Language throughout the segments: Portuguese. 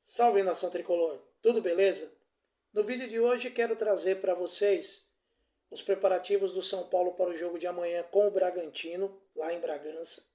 Salve, nação tricolor, tudo beleza? No vídeo de hoje quero trazer para vocês os preparativos do São Paulo para o jogo de amanhã com o Bragantino, lá em Bragança.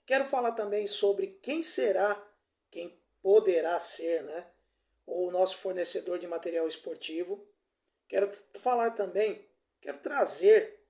Quero falar também sobre quem será, quem poderá ser, né, o nosso fornecedor de material esportivo. Quero falar também, quero trazer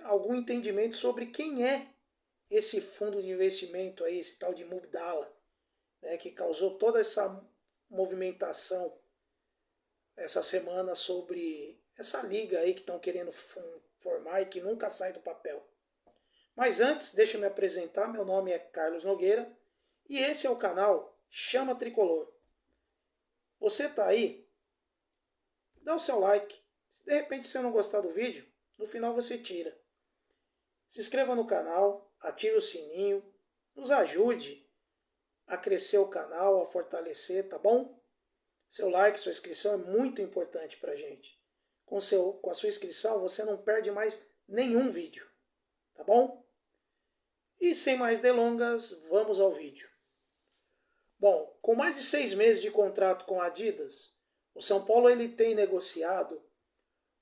algum entendimento sobre quem é esse fundo de investimento aí, esse tal de Mubdala, né, que causou toda essa movimentação essa semana sobre essa liga aí que estão querendo formar e que nunca sai do papel. Mas antes, deixa eu me apresentar. Meu nome é Carlos Nogueira e esse é o canal Chama Tricolor. Você tá aí? Dá o seu like. Se de repente você não gostar do vídeo, no final você tira. Se inscreva no canal, ative o sininho, nos ajude a crescer o canal, a fortalecer, tá bom? Seu like, sua inscrição é muito importante pra gente. Com a sua inscrição você não perde mais nenhum vídeo, tá bom? E sem mais delongas, vamos ao vídeo. Bom, com mais de 6 meses de contrato com a Adidas, o São Paulo ele tem negociado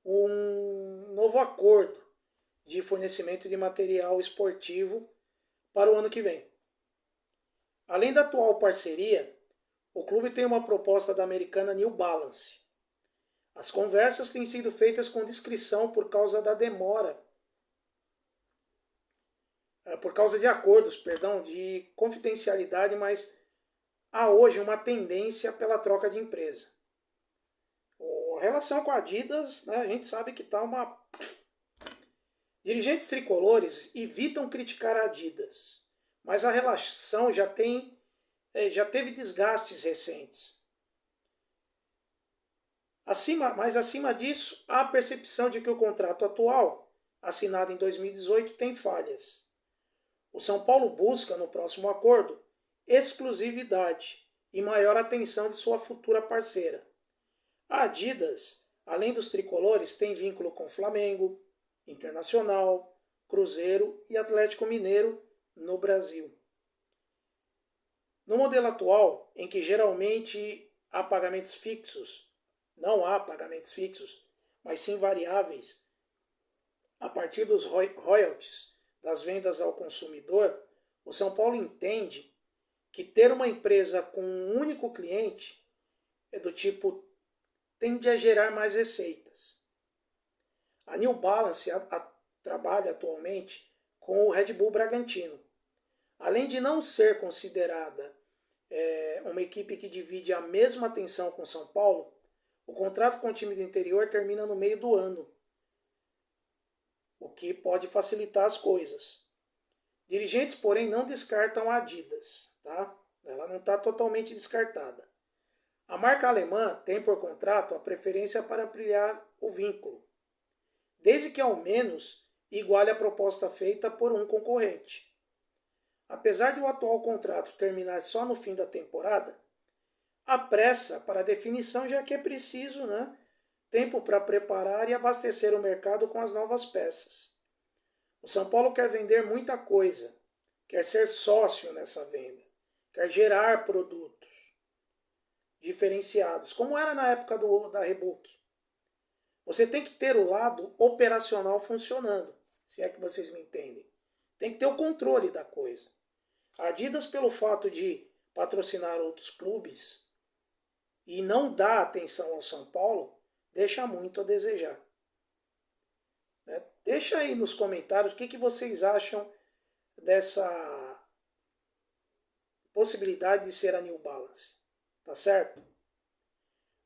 um novo acordo de fornecimento de material esportivo para o ano que vem. Além da atual parceria, o clube tem uma proposta da americana New Balance. As conversas têm sido feitas com discrição por causa da demora, por causa de acordos, perdão, de confidencialidade, mas há hoje uma tendência pela troca de empresa. A relação com a Adidas, né, a gente sabe que está uma... Dirigentes tricolores evitam criticar a Adidas, mas a relação já teve desgastes recentes. Mas acima disso, há a percepção de que o contrato atual, assinado em 2018, tem falhas. O São Paulo busca, no próximo acordo, exclusividade e maior atenção de sua futura parceira. A Adidas, além dos tricolores, tem vínculo com Flamengo, Internacional, Cruzeiro e Atlético Mineiro no Brasil. No modelo atual, em que geralmente há pagamentos fixos, não há pagamentos fixos, mas sim variáveis, a partir dos royalties das vendas ao consumidor, o São Paulo entende que ter uma empresa com um único cliente é do tipo tende a gerar mais receitas. A New Balance trabalha atualmente com o Red Bull Bragantino. Além de não ser considerada uma equipe que divide a mesma atenção com São Paulo, o contrato com o time do interior termina no meio do ano, o que pode facilitar as coisas. Dirigentes, porém, não descartam a Adidas, tá? Ela não está totalmente descartada. A marca alemã tem por contrato a preferência para ampliar o vínculo, desde que ao menos iguale a proposta feita por um concorrente. Apesar de o atual contrato terminar só no fim da temporada, há pressa para a definição, já que é preciso, né, tempo para preparar e abastecer o mercado com as novas peças. O São Paulo quer vender muita coisa, quer ser sócio nessa venda, quer gerar produtos diferenciados, como era na época da Rebook. Você tem que ter o lado operacional funcionando, se é que vocês me entendem. Tem que ter o controle da coisa. A Adidas, pelo fato de patrocinar outros clubes e não dar atenção ao São Paulo, deixa muito a desejar. Deixa aí nos comentários o que vocês acham dessa possibilidade de ser a New Balance. Tá certo?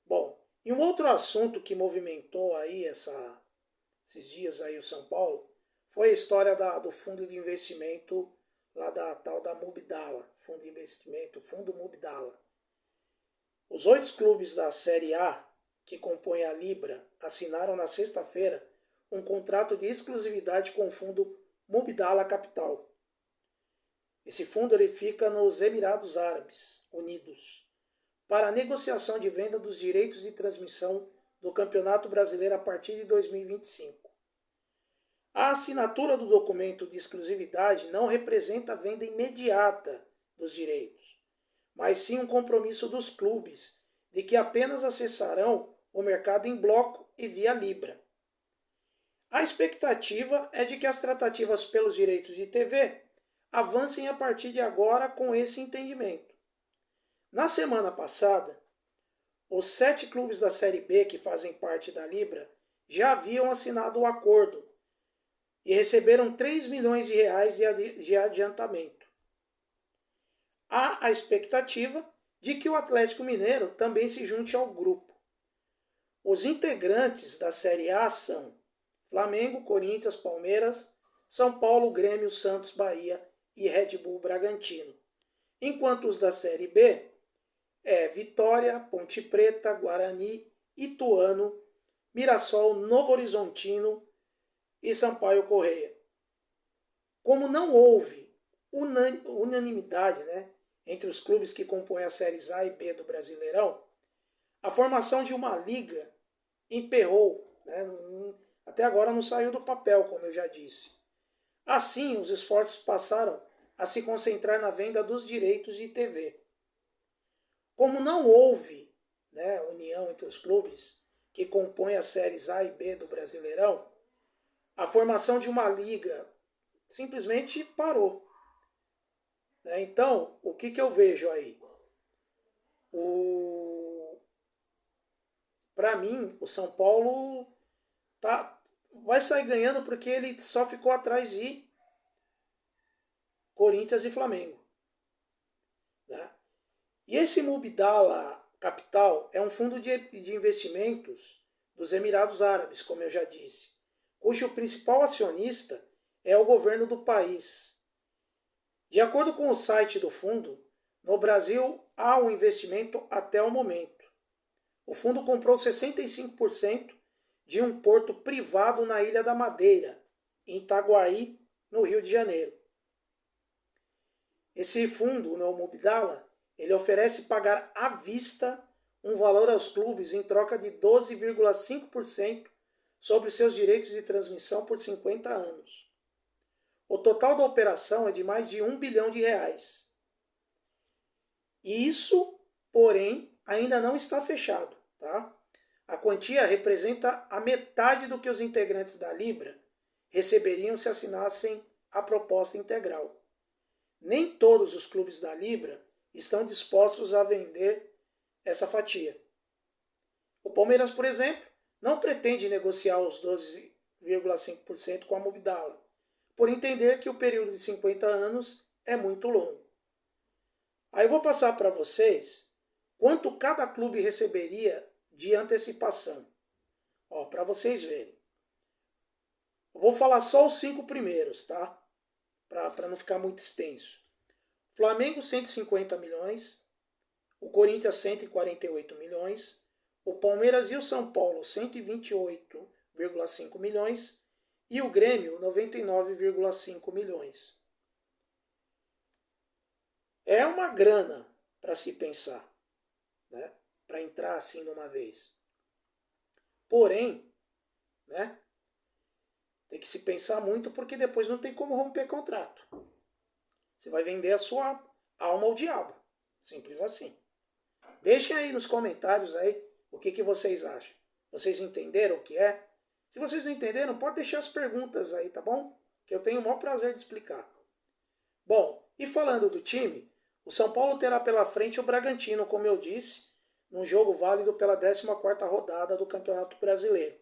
Bom, e um outro assunto que movimentou aí esses dias aí o São Paulo foi a história do fundo de investimento lá da tal da Mubdala, fundo de investimento, fundo Mubdala. Os 8 clubes da Série A que compõem a Libra assinaram na sexta-feira um contrato de exclusividade com o fundo Mubdala Capital. Esse fundo ele fica nos Emirados Árabes Unidos para a negociação de venda dos direitos de transmissão do Campeonato Brasileiro a partir de 2025. A assinatura do documento de exclusividade não representa a venda imediata dos direitos, mas sim um compromisso dos clubes de que apenas acessarão o mercado em bloco e via Libra. A expectativa é de que as tratativas pelos direitos de TV avancem a partir de agora com esse entendimento. Na semana passada, os 7 clubes da Série B que fazem parte da Libra já haviam assinado o acordo e receberam 3 milhões de reais de adiantamento. Há a expectativa de que o Atlético Mineiro também se junte ao grupo. Os integrantes da Série A são Flamengo, Corinthians, Palmeiras, São Paulo, Grêmio, Santos, Bahia e Red Bull Bragantino. Enquanto os da Série B é Vitória, Ponte Preta, Guarani, Ituano, Mirassol, Novo Horizontino e Sampaio Corrêa. Como não houve unanimidade, entre os clubes que compõem as séries A e B do Brasileirão, a formação de uma liga emperrou, até agora não saiu do papel, como eu já disse. Assim, os esforços passaram a se concentrar na venda dos direitos de TV. Como não houve união entre os clubes que compõem as séries A e B do Brasileirão, a formação de uma liga simplesmente parou. Então, o que eu vejo aí? Para mim, o São Paulo vai sair ganhando porque ele só ficou atrás de Corinthians e Flamengo. E esse Mubadala Capital é um fundo de investimentos dos Emirados Árabes, como eu já disse, cujo principal acionista é o governo do país. De acordo com o site do fundo, no Brasil há um investimento até o momento. O fundo comprou 65% de um porto privado na Ilha da Madeira, em Itaguaí, no Rio de Janeiro. Esse fundo, o Mubadala, ele oferece pagar à vista um valor aos clubes em troca de 12,5% sobre seus direitos de transmissão por 50 anos. O total da operação é de mais de R$1 bilhão. E isso, porém, ainda não está fechado. Tá? A quantia representa a metade do que os integrantes da Libra receberiam se assinassem a proposta integral. Nem todos os clubes da Libra estão dispostos a vender essa fatia. O Palmeiras, por exemplo, não pretende negociar os 12,5% com a Mubadala, por entender que o período de 50 anos é muito longo. Aí eu vou passar para vocês quanto cada clube receberia de antecipação. Para vocês verem. Eu vou falar só os 5 primeiros, tá? Para não ficar muito extenso. Flamengo, 150 milhões. O Corinthians, 148 milhões. O Palmeiras e o São Paulo, 128,5 milhões. E o Grêmio, 99,5 milhões. É uma grana para se pensar, para entrar assim numa vez. Porém, tem que se pensar muito porque depois não tem como romper contrato. Você vai vender a sua alma ao diabo. Simples assim. Deixem aí nos comentários aí o que vocês acham. Vocês entenderam o que é? Se vocês não entenderam, pode deixar as perguntas aí, tá bom? Que eu tenho o maior prazer de explicar. Bom, e falando do time, o São Paulo terá pela frente o Bragantino, como eu disse, num jogo válido pela 14ª rodada do Campeonato Brasileiro.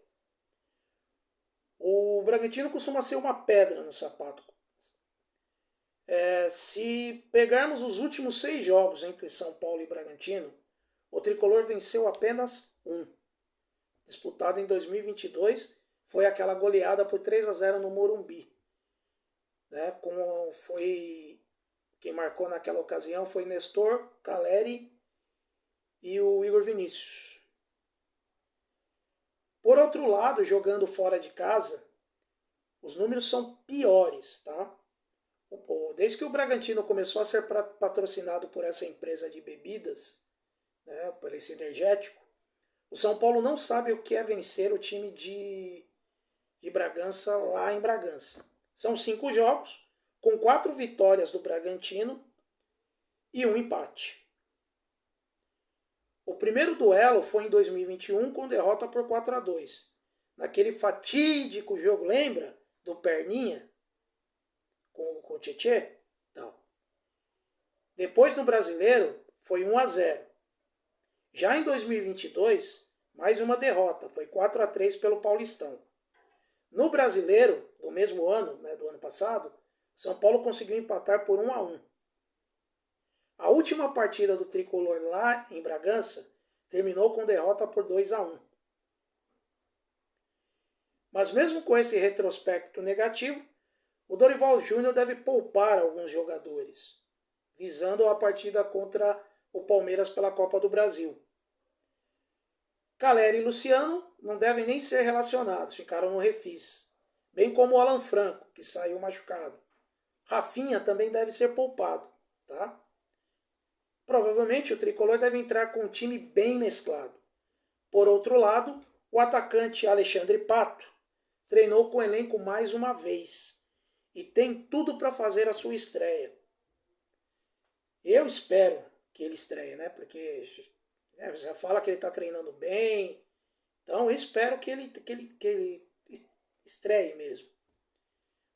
O Bragantino costuma ser uma pedra no sapato. Se pegarmos os últimos 6 jogos entre São Paulo e Bragantino, o tricolor venceu apenas um. Disputado em 2022, foi aquela goleada por 3-0 no Morumbi. Quem marcou naquela ocasião foi Nestor, Caleri e o Igor Vinícius. Por outro lado, jogando fora de casa, os números são piores, tá? Desde que o Bragantino começou a ser patrocinado por essa empresa de bebidas, por esse energético, o São Paulo não sabe o que é vencer o time de Bragança lá em Bragança. São 5 jogos, com 4 vitórias do Bragantino e 1 empate. primeiro duelo foi em 2021 com derrota por 4-2. Naquele fatídico jogo, lembra? Do Perninha com o Tietê? Então, depois no Brasileiro foi 1-0. Já em 2022, mais uma derrota, foi 4-3 pelo Paulistão. No Brasileiro, do mesmo ano, né, do ano passado, São Paulo conseguiu empatar por 1-1. A última partida do Tricolor lá em Bragança terminou com derrota por 2-1. Mas mesmo com esse retrospecto negativo, o Dorival Júnior deve poupar alguns jogadores, visando a partida contra o Palmeiras pela Copa do Brasil. Caleri e Luciano não devem nem ser relacionados, ficaram no refis. Bem como o Alan Franco, que saiu machucado. Rafinha também deve ser poupado, tá? Provavelmente o Tricolor deve entrar com um time bem mesclado. Por outro lado, o atacante Alexandre Pato treinou com o elenco mais uma vez e tem tudo para fazer a sua estreia. Eu espero que ele estreie, né? Porque já fala que ele está treinando bem. Então eu espero que ele estreie mesmo.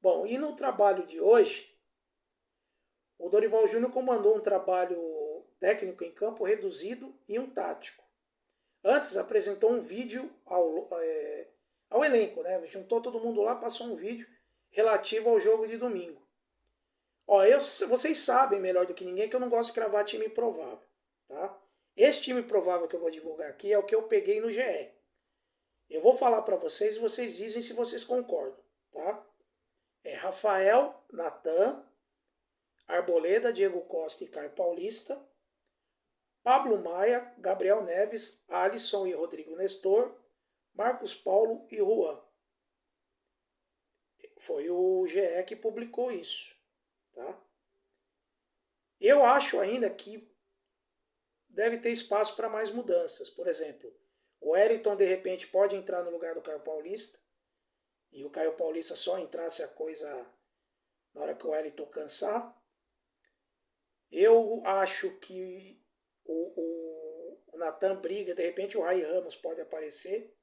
Bom, e no trabalho de hoje, o Dorival Júnior comandou um trabalho técnico em campo reduzido e um tático. Antes apresentou um vídeo ao elenco, né? Juntou todo mundo lá, passou um vídeo relativo ao jogo de domingo. Ó, vocês sabem melhor do que ninguém que eu não gosto de cravar time provável, tá? Esse time provável que eu vou divulgar aqui é o que eu peguei no GE. Eu vou falar para vocês e vocês dizem se vocês concordam, tá? É Rafael, Natan, Arboleda, Diego Costa e Caio Paulista, Pablo Maia, Gabriel Neves, Alisson e Rodrigo Nestor, Marcos Paulo e Juan. Foi o GE que publicou isso, tá? Eu acho ainda que deve ter espaço para mais mudanças. Por exemplo, o Wellington de repente pode entrar no lugar do Caio Paulista e o Caio Paulista só entrar se a coisa na hora que o Wellington cansar. Eu acho que o Natan briga, de repente o Rai Ramos pode aparecer.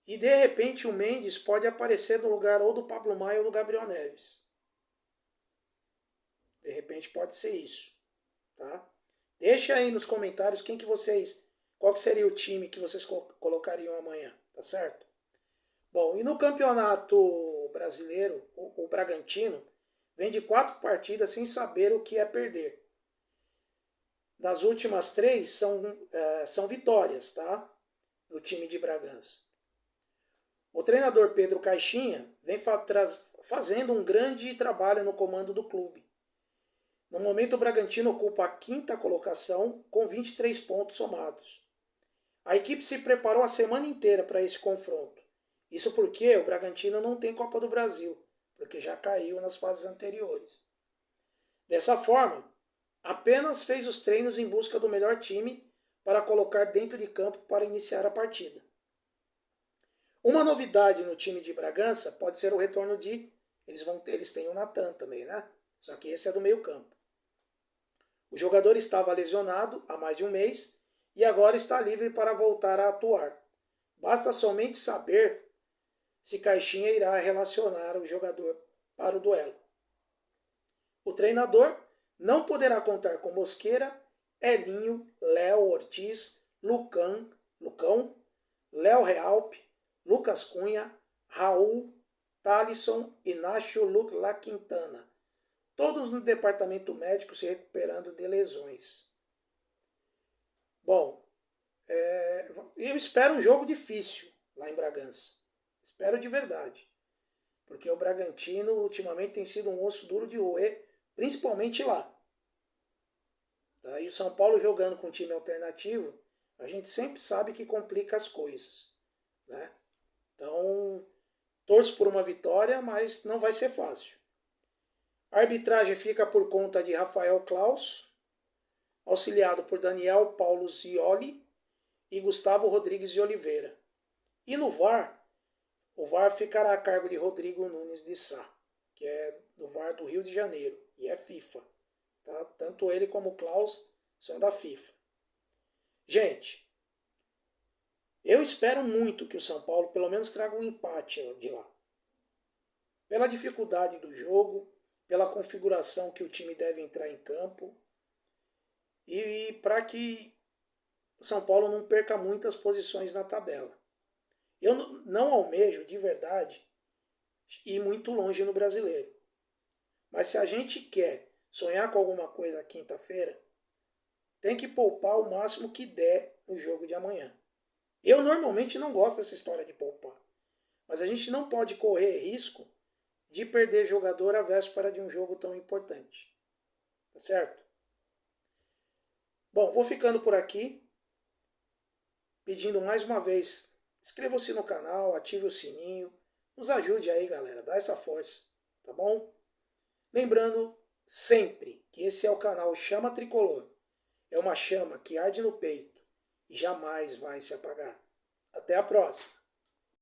E de repente o Mendes pode aparecer no lugar ou do Pablo Maia ou do Gabriel Neves. De repente pode ser isso, tá? Deixa aí nos comentários qual que seria o time que vocês colocariam amanhã, tá certo? Bom, e no Campeonato Brasileiro, o Bragantino vem de 4 partidas sem saber o que é perder. Das últimas 3 são vitórias, tá? Do time de Bragança. O treinador Pedro Caixinha vem fazendo um grande trabalho no comando do clube. No momento, o Bragantino ocupa a 5ª colocação com 23 pontos somados. A equipe se preparou a semana inteira para esse confronto. Isso porque o Bragantino não tem Copa do Brasil, porque já caiu nas fases anteriores. Dessa forma, apenas fez os treinos em busca do melhor time para colocar dentro de campo para iniciar a partida. Uma novidade no time de Bragança pode ser o retorno de... Eles têm o Natan também, né? Só que esse é do meio campo. O jogador estava lesionado há mais de um mês e agora está livre para voltar a atuar. Basta somente saber se Caixinha irá relacionar o jogador para o duelo. O treinador não poderá contar com Mosqueira, Elinho, Léo Ortiz, Lucão, Léo Realpe, Lucas Cunha, Raul, Thalisson e Nacho La Quintana. Todos no departamento médico se recuperando de lesões. Bom, eu espero um jogo difícil lá em Bragança. Espero de verdade. Porque o Bragantino ultimamente tem sido um osso duro de roer, principalmente lá. Tá? E o São Paulo jogando com um time alternativo, a gente sempre sabe que complica as coisas. Né? Então, torço por uma vitória, mas não vai ser fácil. A arbitragem fica por conta de Rafael Klaus, auxiliado por Daniel Paulo Zioli e Gustavo Rodrigues de Oliveira. E no VAR, o VAR ficará a cargo de Rodrigo Nunes de Sá, que é do VAR do Rio de Janeiro, e é FIFA. Tá? Tanto ele como o Klaus são da FIFA. Gente, eu espero muito que o São Paulo pelo menos traga um empate de lá. Pela dificuldade do jogo, pela configuração que o time deve entrar em campo e para que o São Paulo não perca muitas posições na tabela. Eu não almejo de verdade ir muito longe no Brasileiro. Mas se a gente quer sonhar com alguma coisa quinta-feira, tem que poupar o máximo que der no jogo de amanhã. Eu normalmente não gosto dessa história de poupar, mas a gente não pode correr risco de perder jogador à véspera de um jogo tão importante. Tá certo? Bom, vou ficando por aqui, pedindo mais uma vez, inscreva-se no canal, ative o sininho, nos ajude aí, galera, dá essa força, tá bom? Lembrando sempre que esse é o canal Chama Tricolor. É uma chama que arde no peito e jamais vai se apagar. Até a próxima!